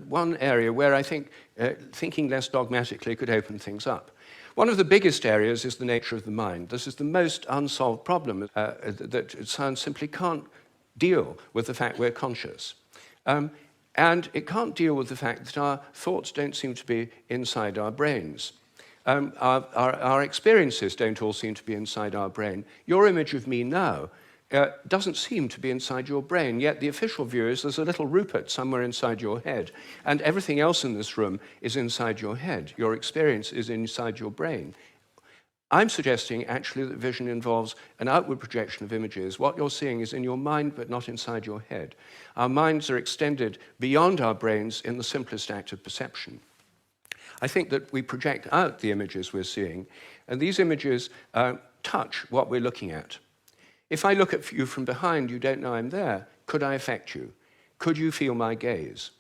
one area where I think thinking less dogmatically could open things up. One of the biggest areas is the nature of the mind. This is the most unsolved problem that science simply can't deal with the fact we're conscious. And it can't deal with the fact that our thoughts don't seem to be inside our brains. Our experiences don't all seem to be inside our brain. Your image of me now doesn't seem to be inside your brain, yet the official view is there's a little Rupert somewhere inside your head, and everything else in this room is inside your head. Your experience is inside your brain. I'm suggesting actually that vision involves an outward projection of images. What you're seeing is in your mind, but not inside your head. Our minds are extended beyond our brains in the simplest act of perception. I think that we project out the images we're seeing, and these images touch what we're looking at. If I look at you from behind, you don't know I'm there. Could I affect you? Could you feel my gaze?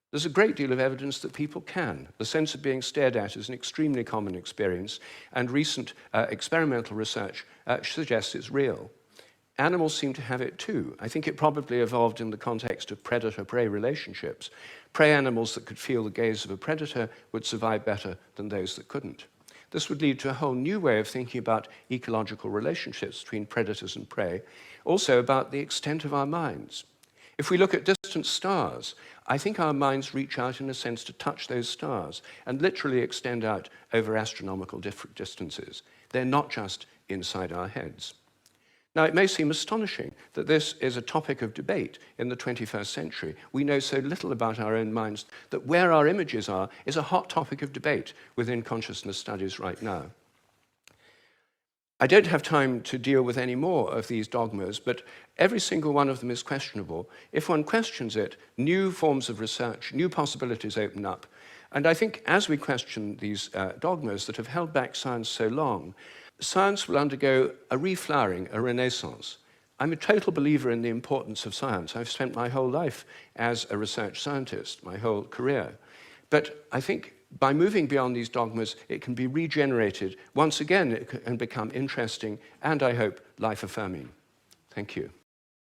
There's a great deal of evidence that people can. The sense of being stared at is an extremely common experience, and recent experimental research suggests it's real. Animals seem to have it too. I think it probably evolved in the context of predator-prey relationships. Prey animals that could feel the gaze of a predator would survive better than those that couldn't. This would lead to a whole new way of thinking about ecological relationships between predators and prey, also about the extent of our minds. If we look at distant stars, I think our minds reach out in a sense to touch those stars and literally extend out over astronomical distances. They're not just inside our heads. Now, it may seem astonishing that this is a topic of debate in the 21st century. We know so little about our own minds that where our images are is a hot topic of debate within consciousness studies right now. I don't have time to deal with any more of these dogmas, but every single one of them is questionable. If one questions it, new forms of research, new possibilities open up. And I think as we question these dogmas that have held back science so long, science will undergo a reflowering, a renaissance. I'm a total believer in the importance of science. I've spent my whole life as a research scientist, my whole career. But I think by moving beyond these dogmas, it can be regenerated. Once again, it can become interesting and, I hope, life-affirming. Thank you.